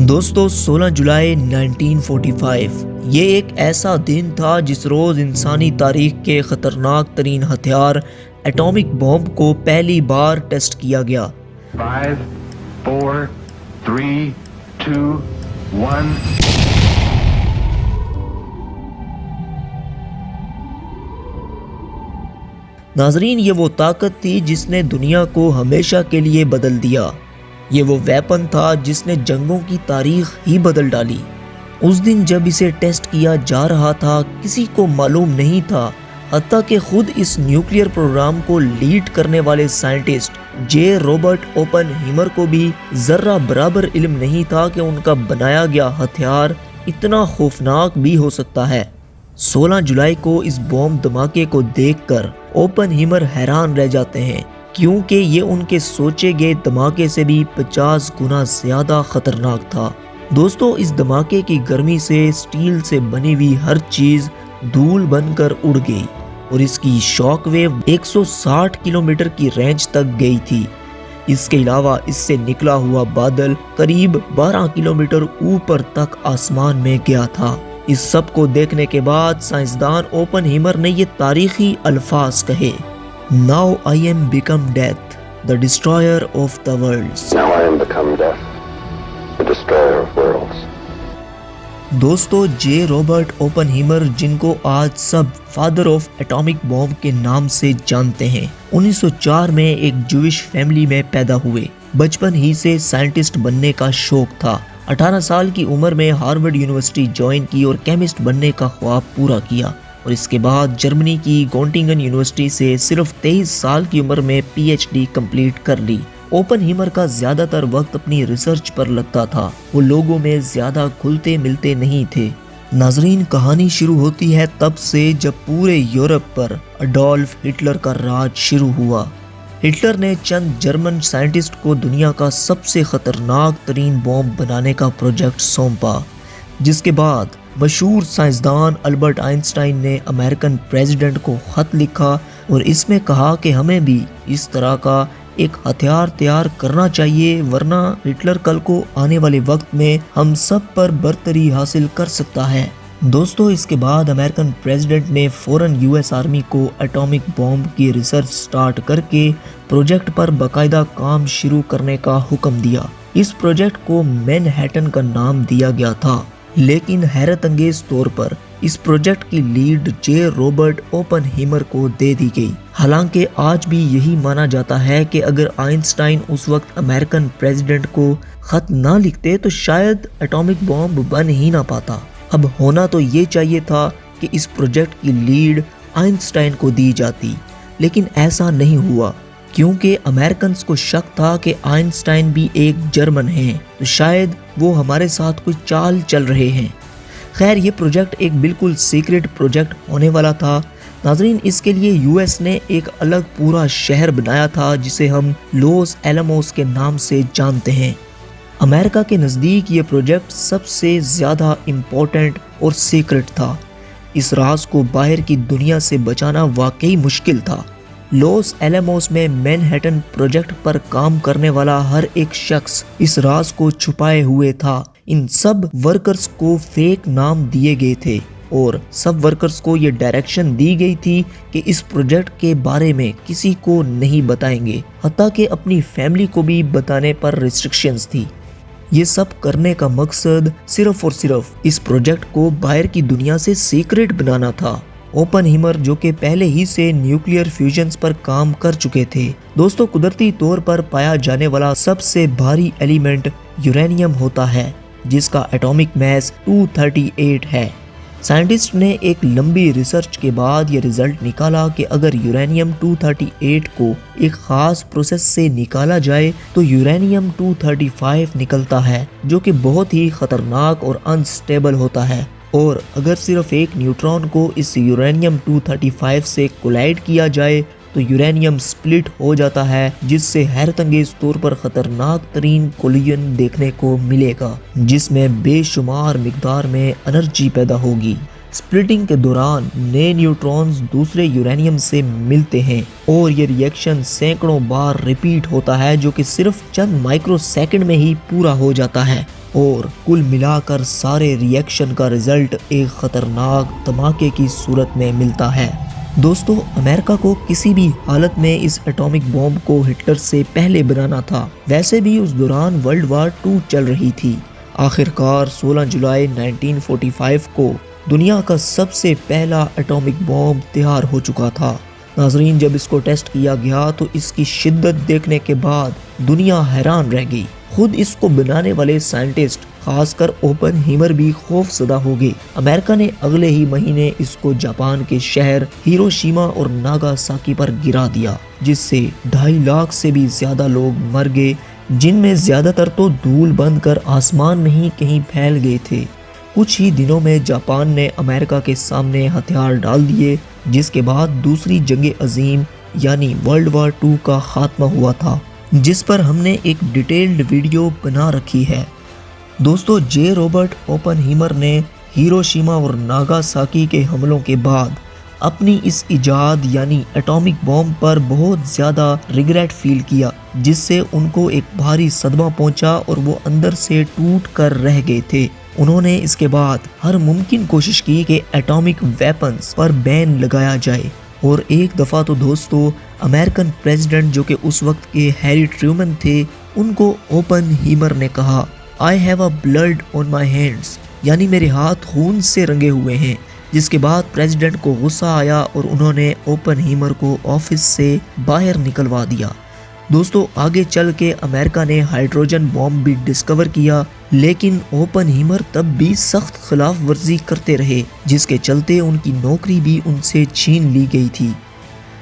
دوستو 16 جولائی 1945 یہ ایک ایسا دن تھا جس روز انسانی تاریخ کے خطرناک ترین ہتھیار ایٹامک بم کو پہلی بار ٹیسٹ کیا گیا۔ 5 4 3 2 1 ناظرین، یہ وہ طاقت تھی جس نے دنیا کو ہمیشہ کے لیے بدل دیا۔ یہ وہ ویپن تھا جس نے جنگوں کی تاریخ ہی بدل ڈالی۔ اس دن جب اسے ٹیسٹ کیا جا رہا تھا کسی کو معلوم نہیں تھا، حتیٰ کہ خود اس نیوکلیئر پروگرام کو لیڈ کرنے والے سائنٹسٹ جے روبرٹ اوپن ہیمر کو بھی ذرہ برابر علم نہیں تھا کہ ان کا بنایا گیا ہتھیار اتنا خوفناک بھی ہو سکتا ہے۔ 16 جولائی کو اس بم دھماکے کو دیکھ کر اوپن ہیمر حیران رہ جاتے ہیں، کیونکہ یہ ان کے سوچے گئے دھماکے سے بھی 50 گنا زیادہ خطرناک تھا۔ دوستو، اس دھماکے کی گرمی سے سٹیل سے بنی ہوئی ہر چیز دھول بن کر اڑ گئی اور اس کی شاک ویو 160 کلومیٹر کی رینج تک گئی تھی۔ اس کے علاوہ اس سے نکلا ہوا بادل قریب 12 کلومیٹر اوپر تک آسمان میں گیا تھا۔ اس سب کو دیکھنے کے بعد سائنسدان اوپن ہیمر نے یہ تاریخی الفاظ کہے: Now I am become death, the destroyer of the worlds. Now I am become death, the destroyer of worlds. دوستو، جے روبرٹ اوپن ہیمر، جن کو آج سب فادر آف ایٹامک بم کے نام سے جانتے ہیں، 1904 میں ایک جوش فیملی میں پیدا ہوئے۔ بچپن ہی سے سائنٹسٹ بننے کا شوق تھا۔ 18 سال کی عمر میں ہارورڈ یونیورسٹی جوائن کی اور کیمسٹ بننے کا خواب پورا کیا، اور اس کے بعد جرمنی کی گونٹنگن یونیورسٹی سے صرف 23 سال کی عمر میں پی ایچ ڈی کمپلیٹ کر لی۔ اوپن ہیمر کا زیادہ تر وقت اپنی ریسرچ پر لگتا تھا، وہ لوگوں میں زیادہ کھلتے ملتے نہیں تھے۔ ناظرین، کہانی شروع ہوتی ہے تب سے جب پورے یورپ پر اڈولف ہٹلر کا راج شروع ہوا۔ ہٹلر نے چند جرمن سائنٹسٹ کو دنیا کا سب سے خطرناک ترین بم بنانے کا پروجیکٹ سونپا، جس کے بعد مشہور سائنسدان البرٹ آئنسٹائن نے امریکن پریزیڈنٹ کو خط لکھا اور اس میں کہا کہ ہمیں بھی اس طرح کا ایک ہتھیار تیار کرنا چاہیے، ورنہ ہٹلر کل کو آنے والے وقت میں ہم سب پر برتری حاصل کر سکتا ہے۔ دوستو، اس کے بعد امریکن پریزیڈنٹ نے فوراً یو ایس آرمی کو ایٹامک بم کی ریسرچ سٹارٹ کر کے پروجیکٹ پر باقاعدہ کام شروع کرنے کا حکم دیا۔ اس پروجیکٹ کو مین ہیٹن کا نام دیا گیا تھا، لیکن حیرت انگیز طور پر اس پروجیکٹ کی لیڈ جے روبرٹ اوپن ہیمر کو دے دی گئی۔ حالانکہ آج بھی یہی مانا جاتا ہے کہ اگر آئنسٹائن اس وقت امریکن پریزیڈنٹ کو خط نہ لکھتے تو شاید ایٹامک بم بن ہی نہ پاتا۔ اب ہونا تو یہ چاہیے تھا کہ اس پروجیکٹ کی لیڈ آئنسٹائن کو دی جاتی، لیکن ایسا نہیں ہوا، کیونکہ امریکنز کو شک تھا کہ آئنسٹائن بھی ایک جرمن ہیں، تو شاید وہ ہمارے ساتھ کوئی چال چل رہے ہیں۔ خیر، یہ پروجیکٹ ایک بالکل سیکرٹ پروجیکٹ ہونے والا تھا۔ ناظرین، اس کے لیے یو ایس نے ایک الگ پورا شہر بنایا تھا جسے ہم لوس ایلموس کے نام سے جانتے ہیں۔ امریکہ کے نزدیک یہ پروجیکٹ سب سے زیادہ امپورٹنٹ اور سیکرٹ تھا۔ اس راز کو باہر کی دنیا سے بچانا واقعی مشکل تھا۔ لوس ایلموس میں مین ہیٹن پروجیکٹ پر کام کرنے والا ہر ایک شخص اس راز کو چھپائے ہوئے تھا۔ ان سب ورکرز کو فیک نام دیے گئے تھے اور سب ورکرز کو یہ ڈائریکشن دی گئی تھی کہ اس پروجیکٹ کے بارے میں کسی کو نہیں بتائیں گے، حتیٰ کہ اپنی فیملی کو بھی بتانے پر ریسٹرکشنز تھی۔ یہ سب کرنے کا مقصد صرف اور صرف اس پروجیکٹ کو باہر کی دنیا سے سیکرٹ بنانا تھا۔ اوپن ہیمر، جو کہ پہلے ہی سے نیوکلیئر فیوژنز پر کام کر چکے تھے۔ دوستو، قدرتی طور پر پایا جانے والا سب سے بھاری ایلیمنٹ یورینیم ہوتا ہے، جس کا ایٹامک میس 238 ہے۔ سائنٹسٹ نے ایک لمبی ریسرچ کے بعد یہ رزلٹ نکالا کہ اگر یورینیم 238 کو ایک خاص پروسیس سے نکالا جائے تو یورینیم 235 نکلتا ہے، جو کہ بہت ہی خطرناک اور انسٹیبل ہوتا ہے، اور اگر صرف ایک نیوٹران کو اس یورینیم 235 سے کولائڈ کیا جائے تو یورینیم سپلٹ ہو جاتا ہے، جس سے حیرت انگیز طور پر خطرناک ترین کولیجن دیکھنے کو ملے گا، جس میں بے شمار مقدار میں انرجی پیدا ہوگی۔ سپلٹنگ کے دوران نئے نیوٹرونز دوسرے یورینیم سے ملتے ہیں اور یہ ری ایکشن سینکڑوں بار ریپیٹ ہوتا ہے، جو کہ صرف چند مائکرو سیکنڈ میں ہی پورا ہو جاتا ہے۔ اور کل ملا کر سارے ریئیکشن کا رزلٹ ایک خطرناک دھماکے کی صورت میں ملتا ہے۔ دوستو، امریکہ کو کسی بھی حالت میں اس ایٹامک بوم کو ہٹلر سے پہلے بنانا تھا۔ ویسے بھی اس دوران ورلڈ وار 2 چل رہی تھی۔ آخرکار 16 جولائی 1945 کو دنیا کا سب سے پہلا ایٹامک بوم تیار ہو چکا تھا۔ ناظرین، جب اس کو ٹیسٹ کیا گیا تو اس کی شدت دیکھنے کے بعد دنیا حیران رہ گئی۔ خود اس کو بنانے والے سائنٹسٹ، خاص کر اوپن ہیمر بھی خوف زدہ ہو گئے۔ امریکہ نے اگلے ہی مہینے اس کو جاپان کے شہر ہیروشیما اور ناگاساکی پر گرا دیا، جس سے 2.5 لاکھ سے بھی زیادہ لوگ مر گئے، جن میں زیادہ تر تو دھول بن کر آسمان میں ہی کہیں پھیل گئے تھے۔ کچھ ہی دنوں میں جاپان نے امریکہ کے سامنے ہتھیار ڈال دیے، جس کے بعد دوسری جنگ عظیم یعنی ورلڈ وار 2 کا خاتمہ ہوا تھا، جس پر ہم نے ایک ڈیٹیلڈ ویڈیو بنا رکھی ہے۔ دوستو، جے روبرٹ اوپن ہیمر نے ہیروشیما اور ناگاساکی کے حملوں کے بعد اپنی اس ایجاد یعنی ایٹامک بوم پر بہت زیادہ ریگریٹ فیل کیا، جس سے ان کو ایک بھاری صدمہ پہنچا اور وہ اندر سے ٹوٹ کر رہ گئے تھے۔ انہوں نے اس کے بعد ہر ممکن کوشش کی کہ ایٹامک ویپنز پر بین لگایا جائے، اور ایک دفعہ تو دوستو امریکن پریزیڈنٹ جو کہ اس وقت کے ہیری ٹرومن تھے، ان کو اوپن ہیمر نے کہا I have a blood on my hands، یعنی میرے ہاتھ خون سے رنگے ہوئے ہیں، جس کے بعد پریزیڈنٹ کو غصہ آیا اور انہوں نے اوپن ہیمر کو آفس سے باہر نکلوا دیا۔ دوستو، آگے چل کے امریکہ نے ہائیڈروجن بوم بھی ڈسکور کیا، لیکن اوپن ہیمر تب بھی سخت خلاف ورزی کرتے رہے، جس کے چلتے ان کی نوکری بھی ان سے چھین لی گئی تھی۔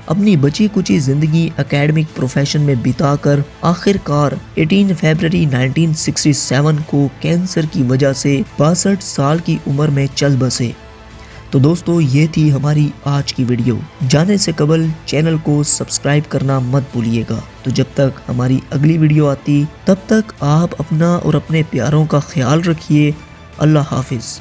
اپنی بچی کچی زندگی اکیڈمک پروفیشن میں بتا کر آخر کار 18 فروری 1967 کو کینسر کی وجہ سے 62 سال کی عمر میں چل بسے۔ تو دوستو، یہ تھی ہماری آج کی ویڈیو۔ جانے سے قبل چینل کو سبسکرائب کرنا مت بھولیے گا۔ تو جب تک ہماری اگلی ویڈیو آتی، تب تک آپ اپنا اور اپنے پیاروں کا خیال رکھیے۔ اللہ حافظ۔